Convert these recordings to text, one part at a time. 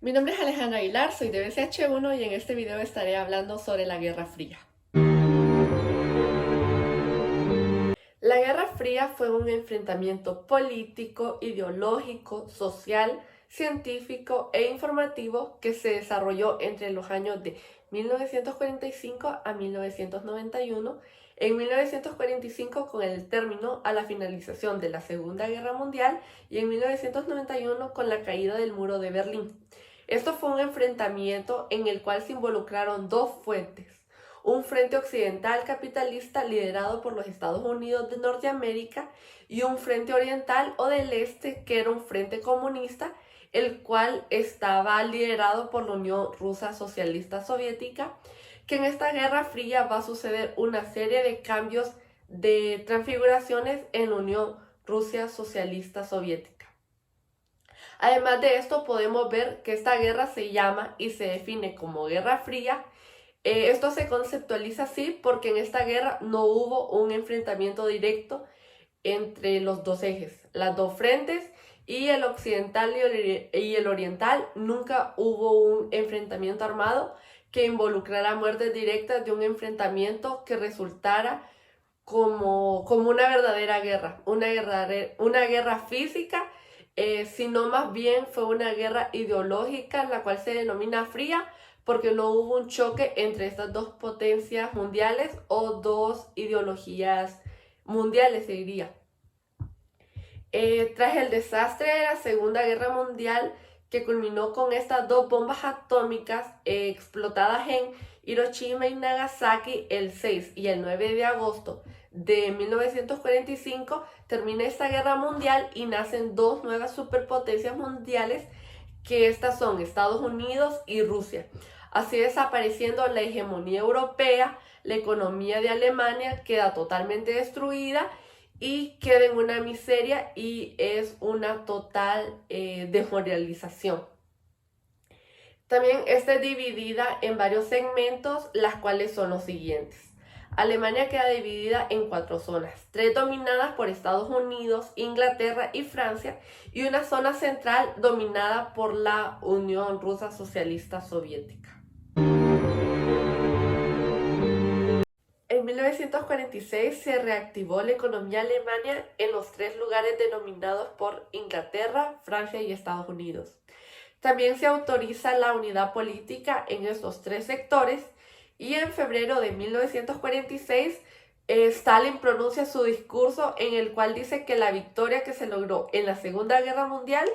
Mi nombre es Alejandra Aguilar, soy de BCH1 y en este video estaré hablando sobre la Guerra Fría. La Guerra Fría fue un enfrentamiento político, ideológico, social, científico e informativo que se desarrolló entre los años de 1945 a 1991. En 1945 con el término a la finalización de la Segunda Guerra Mundial y en 1991 con la caída del muro de Berlín. Esto fue un enfrentamiento en el cual se involucraron dos fuentes: un frente occidental capitalista liderado por los Estados Unidos de Norteamérica y un frente oriental o del este que era un frente comunista, el cual estaba liderado por la Unión Rusa Socialista Soviética, que en esta Guerra Fría va a suceder una serie de cambios de transfiguraciones en la Unión Rusia Socialista Soviética. Además de esto, podemos ver que esta guerra se llama y se define como Guerra Fría. Esto se conceptualiza así porque en esta guerra no hubo un enfrentamiento directo entre los dos ejes, las dos frentes, y el occidental y el oriental. Nunca hubo un enfrentamiento armado que involucrara muertes directas de un enfrentamiento que resultara como una verdadera guerra, una guerra física, sino más bien fue una guerra ideológica, la cual se denomina fría, porque no hubo un choque entre estas dos potencias mundiales o dos ideologías mundiales, se diría. Tras el desastre de la Segunda Guerra Mundial, que culminó con estas dos bombas atómicas explotadas en Hiroshima y Nagasaki el 6 y el 9 de agosto de 1945, termina esta guerra mundial y nacen dos nuevas superpotencias mundiales, que estas son Estados Unidos y Rusia, así desapareciendo la hegemonía europea. La economía de Alemania queda totalmente destruida y queda en una miseria y es una total desmoralización. También está dividida en varios segmentos, las cuales son los siguientes. Alemania queda dividida en 4 zonas, 3 dominadas por Estados Unidos, Inglaterra y Francia, y una zona central dominada por la Unión Rusa Socialista Soviética. En 1946 se reactivó la economía alemana en los 3 lugares denominados por Inglaterra, Francia y Estados Unidos. También se autoriza la unidad política en estos 3 sectores, y en febrero de 1946 Stalin pronuncia su discurso en el cual dice que la victoria que se logró en la Segunda Guerra Mundial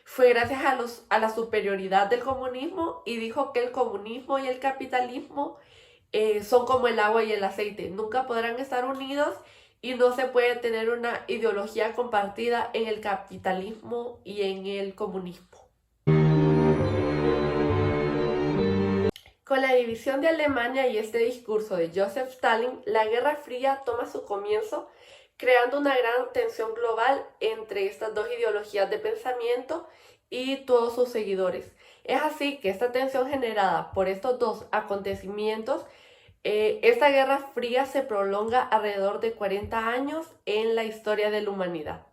fue gracias a la superioridad del comunismo, y dijo que el comunismo y el capitalismo son como el agua y el aceite, nunca podrán estar unidos y no se puede tener una ideología compartida en el capitalismo y en el comunismo. Con la división de Alemania y este discurso de Joseph Stalin, la Guerra Fría toma su comienzo, creando una gran tensión global entre estas dos ideologías de pensamiento y todos sus seguidores. Es así que esta tensión generada por estos dos acontecimientos, esta Guerra Fría se prolonga alrededor de 40 años en la historia de la humanidad.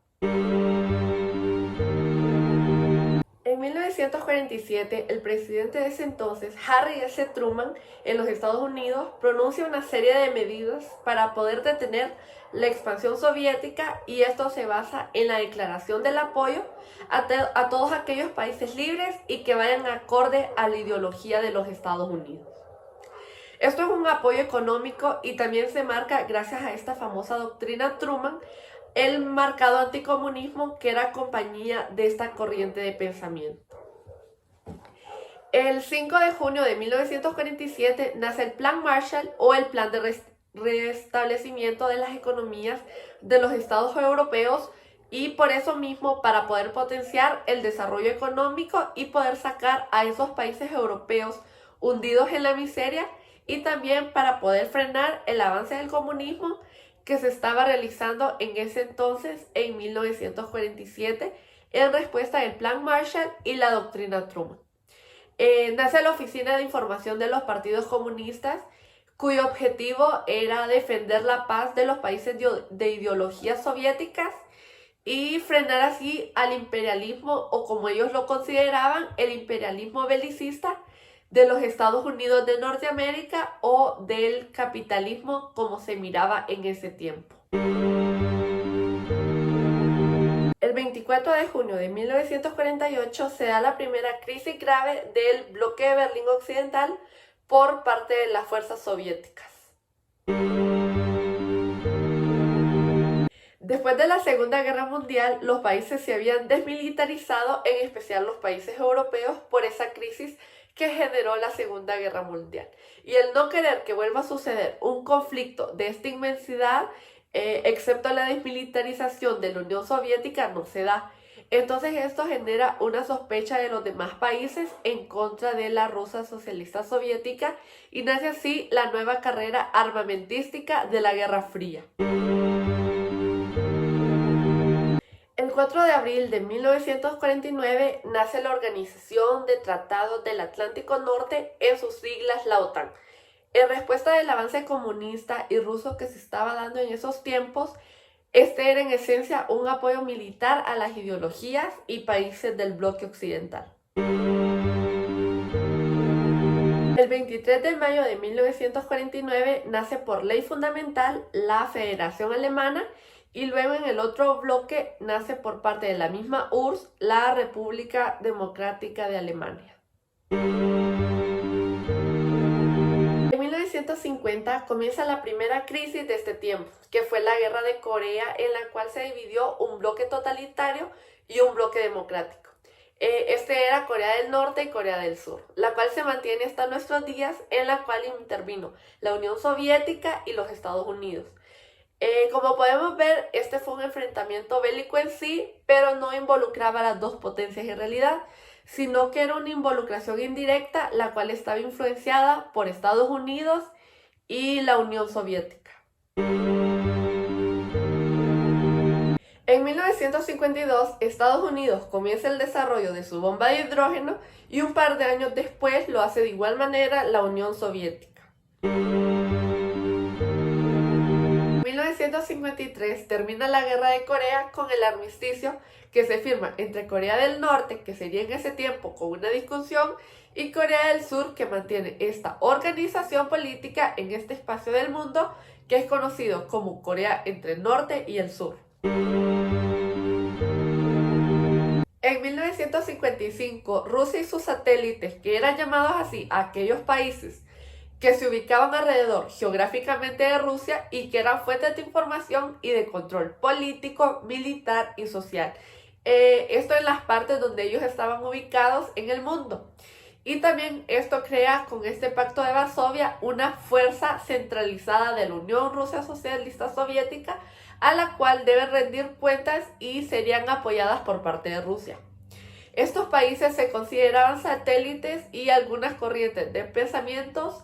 En 1947, el presidente de ese entonces, Harry S. Truman, en los Estados Unidos, pronuncia una serie de medidas para poder detener la expansión soviética, y esto se basa en la declaración del apoyo a todos aquellos países libres y que vayan acorde a la ideología de los Estados Unidos. Esto es un apoyo económico y también se marca, gracias a esta famosa doctrina Truman, el marcado anticomunismo, que era compañía de esta corriente de pensamiento. El 5 de junio de 1947 nace el Plan Marshall, o el Plan de restablecimiento de las economías de los estados europeos, y por eso mismo, para poder potenciar el desarrollo económico y poder sacar a esos países europeos hundidos en la miseria, y también para poder frenar el avance del comunismo que se estaba realizando en ese entonces, en 1947, en respuesta del Plan Marshall y la doctrina Truman. Nace la Oficina de Información de los Partidos Comunistas, cuyo objetivo era defender la paz de los países de ideologías soviéticas, y frenar así al imperialismo, o como ellos lo consideraban, el imperialismo belicista de los Estados Unidos de Norteamérica, o del capitalismo como se miraba en ese tiempo. El 24 de junio de 1948 se da la primera crisis grave del bloque de Berlín Occidental por parte de las fuerzas soviéticas. Después de la Segunda Guerra Mundial, los países se habían desmilitarizado, en especial los países europeos, por esa crisis que generó la Segunda Guerra Mundial. Y el no querer que vuelva a suceder un conflicto de esta inmensidad, excepto la desmilitarización de la Unión Soviética, no se da. Entonces esto genera una sospecha de los demás países en contra de la Rusia socialista soviética, y nace así la nueva carrera armamentística de la Guerra Fría. El 4 de abril de 1949 nace la Organización de Tratados del Atlántico Norte, en sus siglas la OTAN. En respuesta del avance comunista y ruso que se estaba dando en esos tiempos, este era en esencia un apoyo militar a las ideologías y países del bloque occidental. El 23 de mayo de 1949 nace por ley fundamental la Federación Alemana, y luego en el otro bloque nace por parte de la misma URSS la República Democrática de Alemania. En 1950 comienza la primera crisis de este tiempo, que fue la Guerra de Corea, en la cual se dividió un bloque totalitario y un bloque democrático. Este era Corea del Norte y Corea del Sur, la cual se mantiene hasta nuestros días, en la cual intervino la Unión Soviética y los Estados Unidos. Como podemos ver, este fue un enfrentamiento bélico en sí, pero no involucraba a las dos potencias en realidad, sino que era una involucración indirecta, la cual estaba influenciada por Estados Unidos y la Unión Soviética. En 1952, Estados Unidos comienza el desarrollo de su bomba de hidrógeno, y un par de años después lo hace de igual manera la Unión Soviética. En 1953 termina la Guerra de Corea con el armisticio que se firma entre Corea del Norte, que sería en ese tiempo con una discusión, y Corea del Sur, que mantiene esta organización política en este espacio del mundo que es conocido como Corea entre el Norte y el Sur. En 1955, Rusia y sus satélites, que eran llamados así a aquellos países que se ubicaban alrededor geográficamente de Rusia y que eran fuentes de información y de control político, militar y social. Esto en las partes donde ellos estaban ubicados en el mundo. Y también esto crea con este Pacto de Varsovia una fuerza centralizada de la Unión Rusia Socialista Soviética, a la cual deben rendir cuentas y serían apoyadas por parte de Rusia. Estos países se consideraban satélites, y algunas corrientes de pensamientos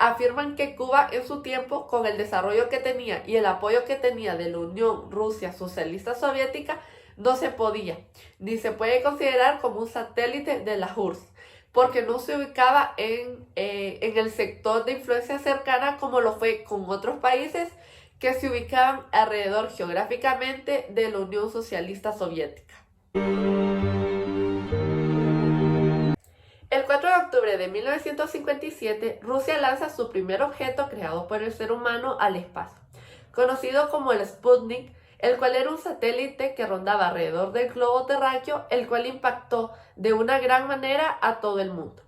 afirman que Cuba en su tiempo, con el desarrollo que tenía y el apoyo que tenía de la Unión Rusia Socialista Soviética, no se podía, ni se puede considerar como un satélite de la URSS, porque no se ubicaba en el sector de influencia cercana como lo fue con otros países que se ubicaban alrededor geográficamente de la Unión Socialista Soviética. El 4 de octubre de 1957, Rusia lanza su primer objeto creado por el ser humano al espacio, conocido como el Sputnik, el cual era un satélite que rondaba alrededor del globo terráqueo, el cual impactó de una gran manera a todo el mundo.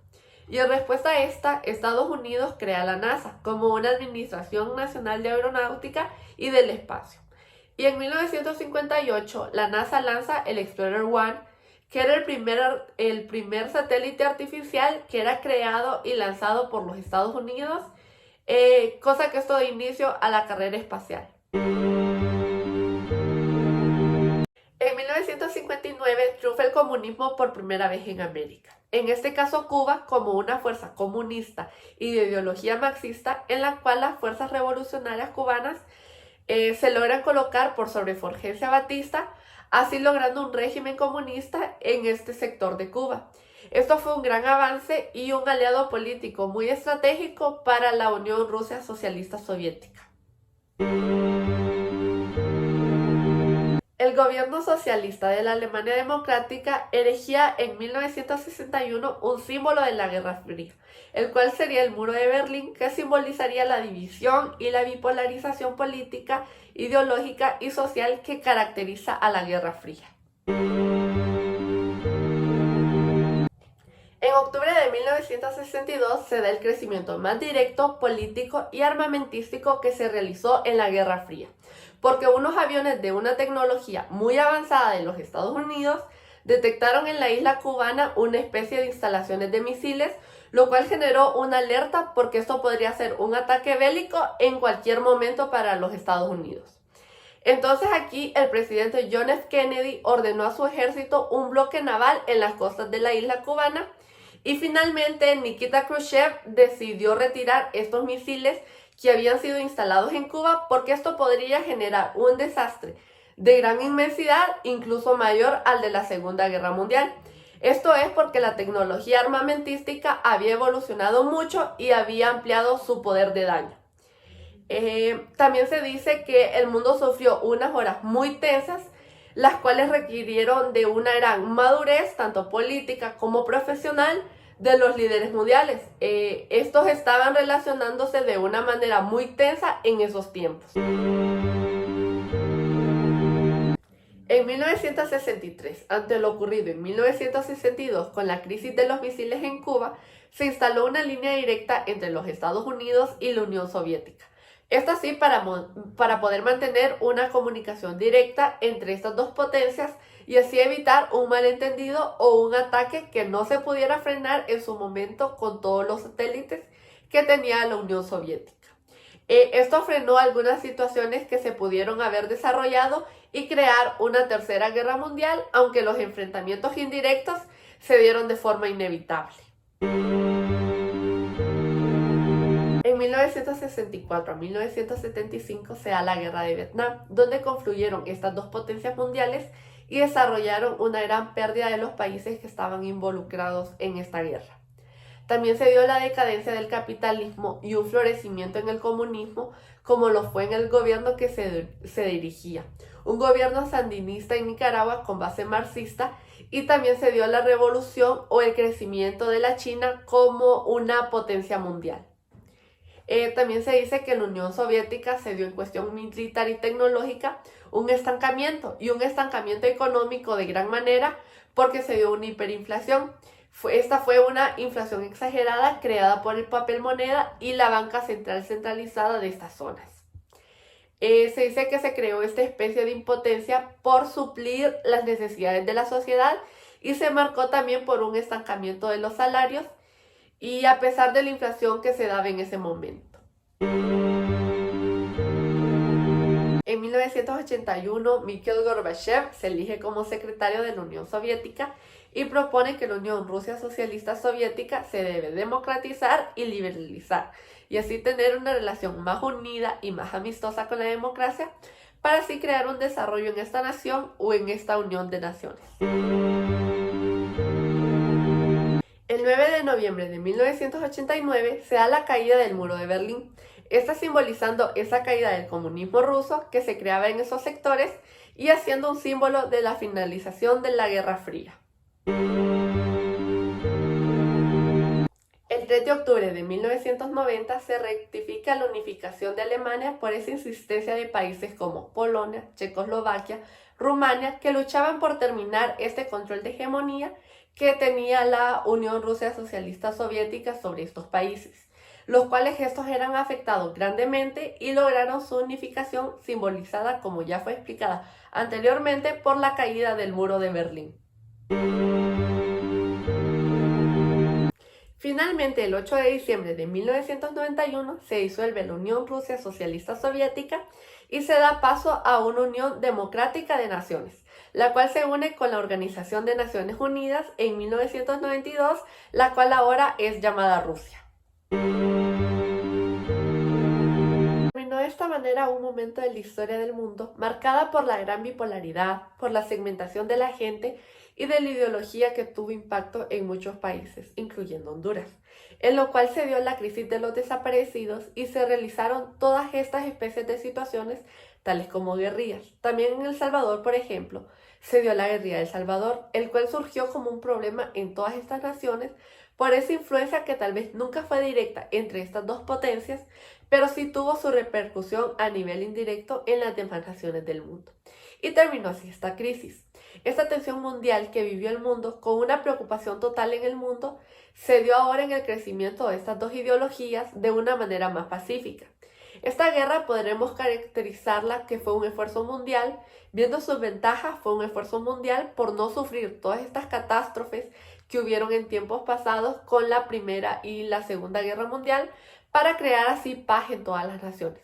Y en respuesta a esta, Estados Unidos crea la NASA como una Administración Nacional de Aeronáutica y del Espacio. Y en 1958, la NASA lanza el Explorer 1, que era el primer satélite artificial que era creado y lanzado por los Estados Unidos, cosa que esto da inicio a la carrera espacial. En 1959 triunfa el comunismo por primera vez en América. En este caso Cuba, como una fuerza comunista y de ideología marxista, en la cual las fuerzas revolucionarias cubanas se logran colocar por sobre Fulgencio Batista, así logrando un régimen comunista en este sector de Cuba. Esto fue un gran avance y un aliado político muy estratégico para la Unión Rusia Socialista Soviética. El gobierno socialista de la Alemania Democrática erigía en 1961 un símbolo de la Guerra Fría, el cual sería el Muro de Berlín, que simbolizaría la división y la bipolarización política, ideológica y social que caracteriza a la Guerra Fría. En octubre de 1962 se da el crecimiento más directo, político y armamentístico que se realizó en la Guerra Fría, porque unos aviones de una tecnología muy avanzada de los Estados Unidos detectaron en la isla cubana una especie de instalaciones de misiles, lo cual generó una alerta porque esto podría ser un ataque bélico en cualquier momento para los Estados Unidos. Entonces aquí el presidente John F. Kennedy ordenó a su ejército un bloque naval en las costas de la isla cubana y finalmente Nikita Khrushchev decidió retirar estos misiles que habían sido instalados en Cuba porque esto podría generar un desastre de gran inmensidad, incluso mayor al de la Segunda Guerra Mundial. Esto es porque la tecnología armamentística había evolucionado mucho y había ampliado su poder de daño. También se dice que el mundo sufrió unas horas muy tensas, las cuales requirieron de una gran madurez, tanto política como profesional, de los líderes mundiales. Estos estaban relacionándose de una manera muy tensa en esos tiempos. En 1963, ante lo ocurrido en 1962 con la crisis de los misiles en Cuba, se instaló una línea directa entre los Estados Unidos y la Unión Soviética. Esto así para poder mantener una comunicación directa entre estas dos potencias y así evitar un malentendido o un ataque que no se pudiera frenar en su momento con todos los satélites que tenía la Unión Soviética. Esto frenó algunas situaciones que se pudieron haber desarrollado y crear una tercera guerra mundial, aunque los enfrentamientos indirectos se dieron de forma inevitable. En 1964 a 1975 se da la Guerra de Vietnam, donde confluyeron estas dos potencias mundiales y desarrollaron una gran pérdida de los países que estaban involucrados en esta guerra. También se dio la decadencia del capitalismo y un florecimiento en el comunismo, como lo fue en el gobierno que se dirigía, un gobierno sandinista en Nicaragua con base marxista, y también se dio la revolución o el crecimiento de la China como una potencia mundial. También se dice que en la Unión Soviética se dio en cuestión militar y tecnológica un estancamiento económico de gran manera porque se dio una hiperinflación. Esta fue una inflación exagerada creada por el papel moneda y la banca central centralizada de estas zonas. Se dice que se creó esta especie de impotencia por suplir las necesidades de la sociedad y se marcó también por un estancamiento de los salarios y a pesar de la inflación que se daba en ese momento. En 1981, Mikhail Gorbachev se elige como secretario de la Unión Soviética y propone que la Unión Rusia Socialista Soviética se debe democratizar y liberalizar, y así tener una relación más unida y más amistosa con la democracia, para así crear un desarrollo en esta nación o en esta unión de naciones. El 9 de noviembre de 1989 se da la caída del Muro de Berlín, esta simbolizando esa caída del comunismo ruso que se creaba en esos sectores y haciendo un símbolo de la finalización de la Guerra Fría. El 3 de octubre de 1990 se rectifica la unificación de Alemania por esa insistencia de países como Polonia, Checoslovaquia, Rumania, que luchaban por terminar este control de hegemonía que tenía la Unión Rusia Socialista Soviética sobre estos países, los cuales estos eran afectados grandemente y lograron su unificación simbolizada, como ya fue explicada anteriormente, por la caída del Muro de Berlín. Finalmente, el 8 de diciembre de 1991 se disuelve la Unión Rusia Socialista Soviética y se da paso a una Unión Democrática de Naciones, la cual se une con la Organización de Naciones Unidas en 1992, la cual ahora es llamada Rusia. Terminó de esta manera un momento de la historia del mundo marcada por la gran bipolaridad, por la segmentación de la gente y de la ideología que tuvo impacto en muchos países, incluyendo Honduras, en lo cual se dio la crisis de los desaparecidos y se realizaron todas estas especies de situaciones tales como guerrillas. También en El Salvador, por ejemplo, se dio la guerrilla de El Salvador, el cual surgió como un problema en todas estas naciones por esa influencia que tal vez nunca fue directa entre estas dos potencias, pero sí tuvo su repercusión a nivel indirecto en las demás naciones del mundo. Y terminó así esta crisis. Esta tensión mundial que vivió el mundo con una preocupación total en el mundo se dio ahora en el crecimiento de estas dos ideologías de una manera más pacífica. Esta guerra podremos caracterizarla que fue un esfuerzo mundial, viendo sus ventajas fue un esfuerzo mundial por no sufrir todas estas catástrofes que hubieron en tiempos pasados con la Primera y la Segunda Guerra Mundial para crear así paz en todas las naciones.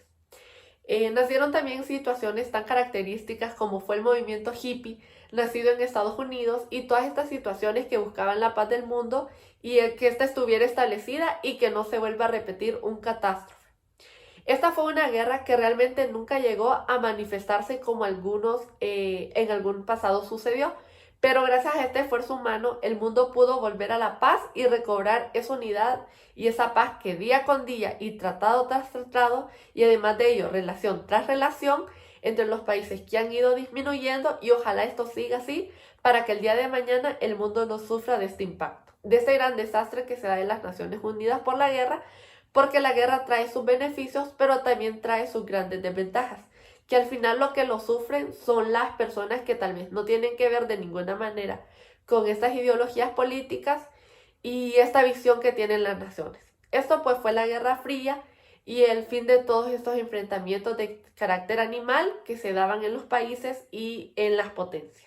Nacieron también situaciones tan características como fue el movimiento hippie, nacido en Estados Unidos, y todas estas situaciones que buscaban la paz del mundo y que ésta estuviera establecida y que no se vuelva a repetir un catástrofe. Esta fue una guerra que realmente nunca llegó a manifestarse como algunos en algún pasado sucedió, pero gracias a este esfuerzo humano el mundo pudo volver a la paz y recobrar esa unidad y esa paz que día con día y tratado tras tratado, y además de ello relación tras relación entre los países que han ido disminuyendo, y ojalá esto siga así para que el día de mañana el mundo no sufra de este impacto, de este gran desastre que se da en las Naciones Unidas por la guerra, porque la guerra trae sus beneficios, pero también trae sus grandes desventajas, que al final lo que lo sufren son las personas que tal vez no tienen que ver de ninguna manera con estas ideologías políticas y esta visión que tienen las naciones. Esto pues fue la Guerra Fría y el fin de todos estos enfrentamientos de carácter animal que se daban en los países y en las potencias.